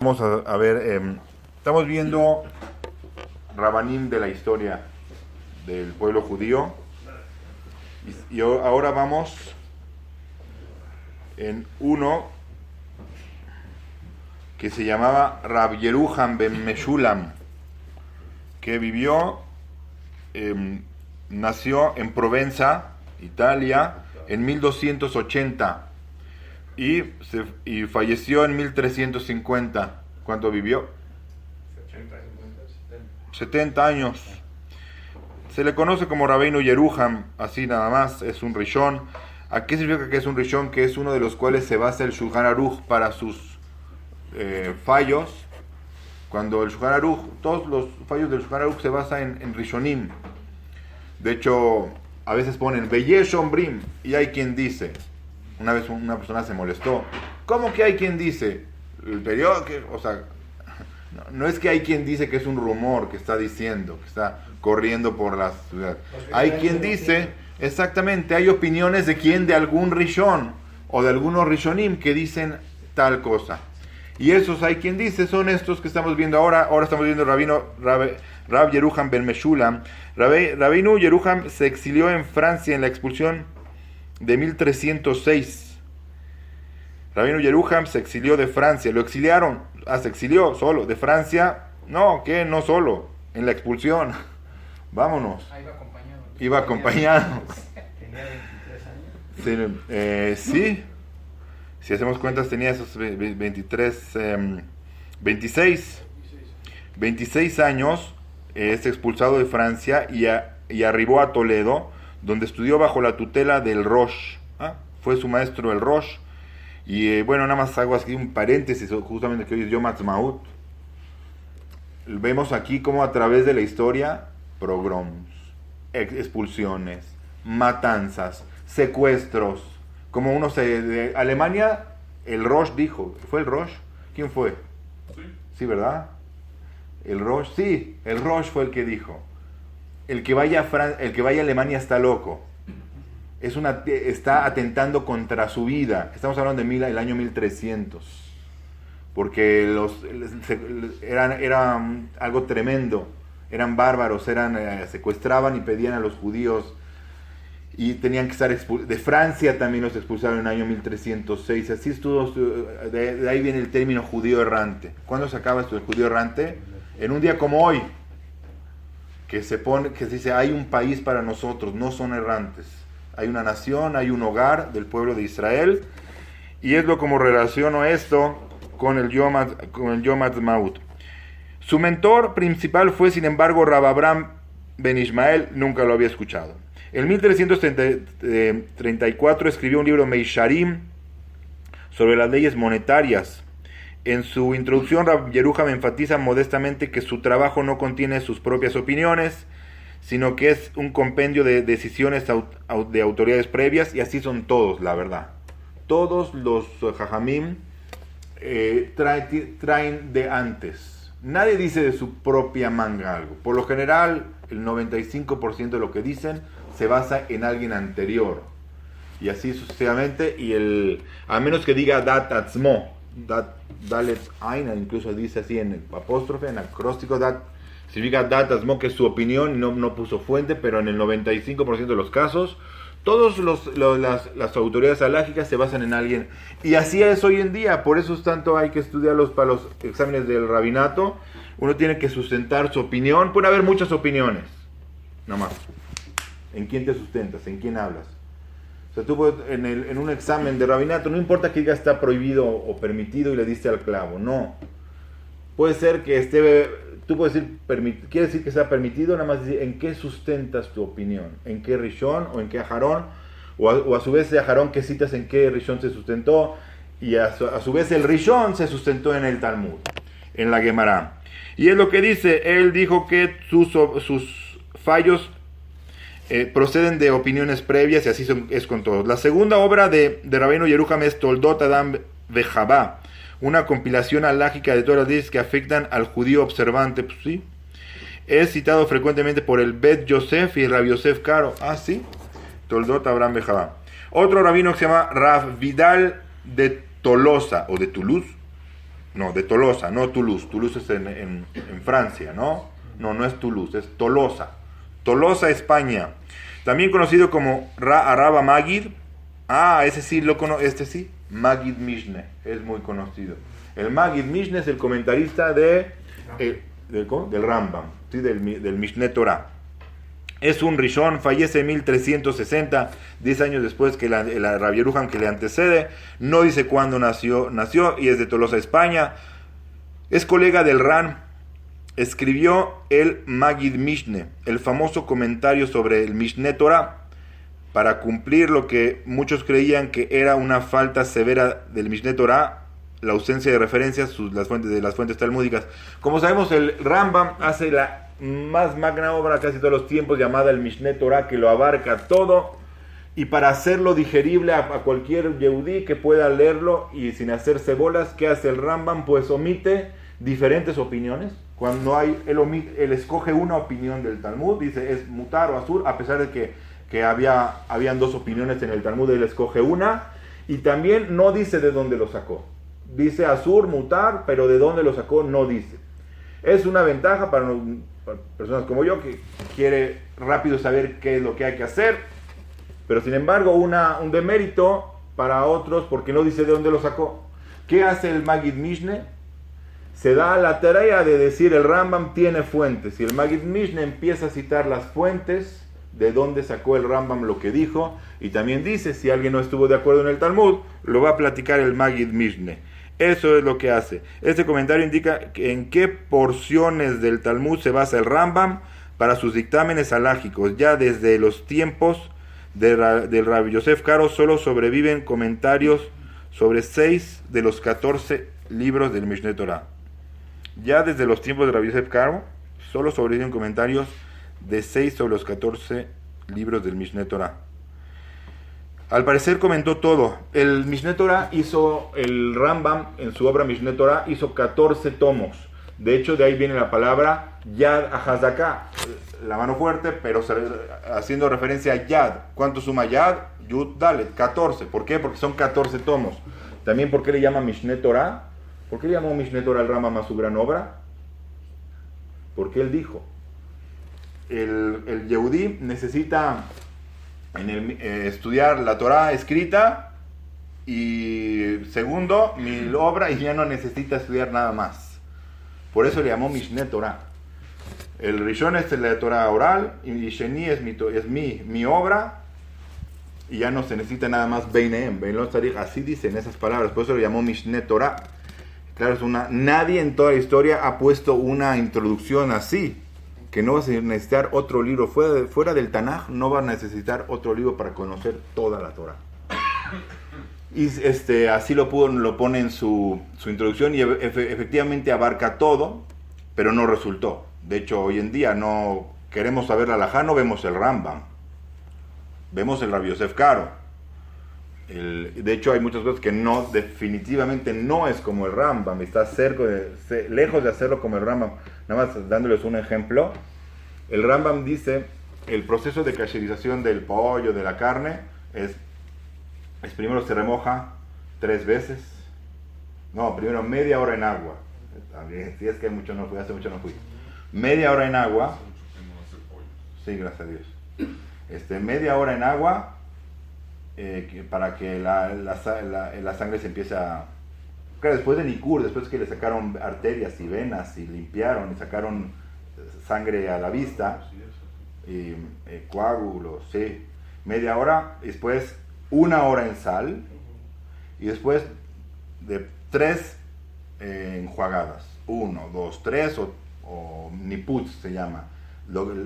Vamos a ver, estamos viendo Rabanim de la historia del pueblo judío y ahora vamos en uno que se llamaba Rab Yeruham ben Meshulam, que nació en Provenza, Italia, en 1280 y falleció en 1350. ¿Cuánto vivió? 70 años. Se le conoce como Rabbeinu Yeruham, así nada más, es un rishon. ¿A qué significa que es un rishon? Que es uno de los cuales se basa el Shulchan Aruch para sus fallos. Cuando el Shulchan Aruch, todos los fallos del Shulchan Aruch se basan en rishonim. De hecho, a veces ponen Beyesh Ombrim, y hay quien dice. Una vez una persona se molestó. ¿Cómo que hay quien dice? El periódico, o sea, no es que hay quien dice que es un rumor que está diciendo, que está corriendo por la ciudad. Hay quien dice, exactamente, hay opiniones de quien, de algún rishon o de algunos rishonim que dicen tal cosa. Y esos hay quien dice, son estos que estamos viendo ahora. Ahora estamos viendo Rab Yeruham ben Meshulam. Rabbeinu Yeruham se exilió en Francia en la expulsión de 1306. Rabbeinu Yeruham se exilió de Francia. Lo exiliaron. Se exilió solo. De Francia, no, ¿qué? No solo. En la expulsión. Vámonos. Iba acompañado. Tenía 23 años. Sí. Si hacemos cuentas, tenía esos 26 años. Es expulsado de Francia y arribó a Toledo, donde estudió bajo la tutela del Rosh. Fue su maestro el Rosh. Y bueno, nada más hago aquí un paréntesis, justamente que hoy es Yom Ha'atzmaut. Vemos aquí cómo a través de la historia, pogroms, expulsiones, matanzas, secuestros, como de Alemania, el Rosh dijo, ¿fue el Rosh? ¿Quién fue? Sí, ¿verdad? El Rosh, sí, el Rosh fue el que dijo. El que vaya a Alemania está loco. Está atentando contra su vida. Estamos hablando del año 1300. Porque era algo tremendo. Eran bárbaros, secuestraban y pedían a los judíos. Y tenían que estar expulsados. De Francia también los expulsaron en el año 1306. Así estuvo. De ahí viene el término judío errante. ¿Cuándo se acaba esto del judío errante? En un día como hoy. Que se dice, hay un país para nosotros, no son errantes. Hay una nación, hay un hogar del pueblo de Israel. Y es lo como relaciono esto con el Yom Ha'atzmaut. Su mentor principal fue, sin embargo, Rab Abraham ben Ishmael, nunca lo había escuchado. En 1334 escribió un libro Meisharim sobre las leyes monetarias. En su introducción, Rab Yeruham enfatiza modestamente que su trabajo no contiene sus propias opiniones, sino que es un compendio de decisiones de autoridades previas, y así son todos, la verdad. Todos los jajamim traen de antes. Nadie dice de su propia manga algo. Por lo general, el 95% de lo que dicen se basa en alguien anterior. Y así sucesivamente, a menos que diga dat atzmo, Dalet Ain, incluso dice así en el apóstrofe, en acróstico, significa Dat Asmo, que es su opinión, no puso fuente, pero en el 95% de los casos, todas las autoridades alágicas se basan en alguien. Y así es hoy en día, por eso hay que estudiarlos para los exámenes del rabinato. Uno tiene que sustentar su opinión. Puede haber muchas opiniones, nada más. ¿En quién te sustentas? ¿En quién hablas? O sea, tú en un examen de rabinato, no importa que diga está prohibido o permitido y le diste al clavo, no. Puede ser que tú puedes decir, quiere decir que sea permitido, nada más decir en qué sustentas tu opinión, en qué rishon o en qué ajarón, o a su vez ese ajarón que citas en qué rishon se sustentó, y a su vez el rishon se sustentó en el Talmud, en la Gemara. Y es lo que dice, él dijo que sus fallos proceden de opiniones previas, y así es con todos. La segunda obra de Rabbeinu Yeruham es Toldot Adam Vejabá, una compilación alágica de todas las leyes que afectan al judío observante. Pues sí, es citado frecuentemente por el Bet Yosef y el Rabbi Yosef Karo. Sí, Toldot Abraham Vejabá. Otro rabino que se llama Rav Vidal de Tolosa o de Toulouse, No, de Tolosa, no Toulouse. Toulouse es en Francia, ¿no? No, no es Toulouse, es Tolosa. Tolosa, España. También conocido como Araba Magid. Ese sí lo conozco, este sí. Magid Mishne, es muy conocido. El Magid Mishne es el comentarista del Rambam, ¿sí? del Mishneh Torah. Es un Rishon, fallece en 1360, 10 años después que la Rabbi Yeruham que le antecede. No dice cuándo nació y es de Tolosa, España. Es colega del Ran. Escribió el Magid Mishne, el famoso comentario sobre el Mishneh Torah, para cumplir lo que muchos creían que era una falta severa del Mishneh Torah, la ausencia de referencias de las fuentes talmúdicas. Como sabemos, el Rambam hace la más magna obra casi todos los tiempos, llamada el Mishneh Torah, que lo abarca todo, y para hacerlo digerible a cualquier yehudí que pueda leerlo y sin hacerse bolas, ¿qué hace el Rambam? Pues omite diferentes opiniones. Cuando él escoge una opinión del Talmud, dice es mutar o asur, a pesar de que habían dos opiniones en el Talmud, él escoge una, y también no dice de dónde lo sacó. Dice asur, mutar, pero de dónde lo sacó no dice. Es una ventaja para personas como yo que quiere rápido saber qué es lo que hay que hacer, pero sin embargo un demérito para otros porque no dice de dónde lo sacó. ¿Qué hace el Magid Mishne? Se da la tarea de decir el Rambam tiene fuentes, y el Magid Mishne empieza a citar las fuentes de dónde sacó el Rambam lo que dijo, y también dice si alguien no estuvo de acuerdo en el Talmud, lo va a platicar el Magid Mishne. Eso es lo que hace. Este comentario indica en qué porciones del Talmud se basa el Rambam para sus dictámenes halágicos. Ya desde los tiempos del Rabbi Yosef Karo solo sobreviven comentarios sobre 6 de los 14 libros del Mishneh Torah. Ya desde los tiempos de Rabbi Yosef Karo solo sobreviven comentarios de 6 sobre los 14 libros del Mishneh Torah. Al parecer comentó todo. El Mishneh Torah el Rambam en su obra Mishneh Torah hizo 14 tomos. De hecho, de ahí viene la palabra Yad Ahazaka, la mano fuerte, pero haciendo referencia a Yad. ¿Cuánto suma Yad? Yud Dalet, 14. ¿Por qué? Porque son 14 tomos. También, ¿por qué le llama Mishneh Torah? ¿Por qué le llamó Mishneh Torah al Rambam a su gran obra? Porque él dijo, el Yehudí necesita estudiar la Torah escrita, y segundo, mi obra, y ya no necesita estudiar nada más. Por eso le llamó Mishneh Torah. El Rishon es la Torah oral, y Sheni es mi obra, y ya no se necesita nada más Beinem, así dicen esas palabras, por eso le llamó Mishneh Torah. Claro, nadie en toda la historia ha puesto una introducción así, que no vas a necesitar otro libro, fuera del Tanaj, no vas a necesitar otro libro para conocer toda la Torah. Y así lo pone en su introducción, y efectivamente abarca todo, pero no resultó. De hecho, hoy en día no queremos saber la halajá, no vemos el Rambam, vemos el Rabbi Yosef Karo. De hecho, hay muchas cosas que definitivamente no es como el Rambam, está lejos de hacerlo como el Rambam. Nada más dándoles un ejemplo, el Rambam dice, el proceso de casherización del pollo, de la carne, es primero se remoja 3 veces, primero media hora en agua, si es que hace mucho no fui, media hora en agua, sí, gracias a Dios, media hora en agua, para que la sangre se empiece a... Claro, después de Nikur, después que le sacaron arterias y venas y limpiaron y sacaron sangre a la vista, y coágulos, sí, media hora, después 1 hora en sal, y después de 3 enjuagadas, 1, 2, 3, o niputz se llama.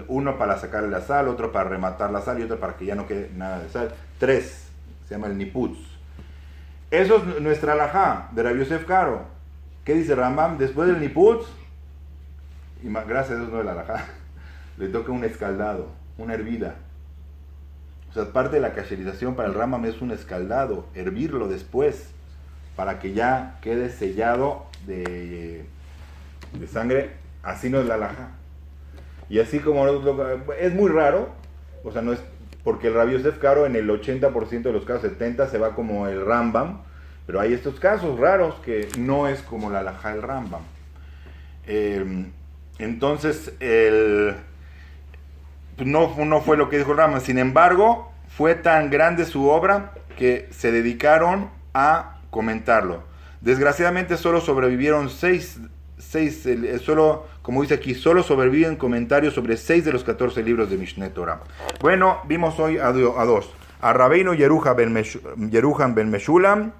Uno para sacarle la sal, otro para rematar la sal y otro para que ya no quede nada de sal. 3, se llama el niputz. Eso es nuestra halajá de Rabbi Yosef Karo. ¿Qué dice Rambam? Después del niputz, y gracias a Dios no es la halajá, le toca un escaldado, una hervida. O sea, parte de la casherización para el Rambam es un escaldado, hervirlo después, para que ya quede sellado de sangre. Así no es la halajá. Y así como es muy raro, o sea, no es porque el Rabbi Yosef Karo en el 80% de los casos, 70%, se va como el Rambam, Pero hay estos casos raros que no es como la halajá del Rambam. Entonces, no fue lo que dijo el Rambam. Sin embargo, fue tan grande su obra que se dedicaron a comentarlo. Desgraciadamente solo sobrevivieron solo, como dice aquí, solo sobreviven comentarios sobre 6 de los 14 libros de Mishneh Torah. Bueno, vimos hoy a dos. A Rabbeinu Yeruham ben Meshulam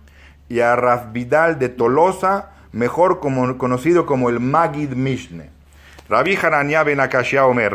y a Rav Vidal de Tolosa, mejor conocido como el Magid Mishneh. Rabbi Hanania ben Akashia Omer,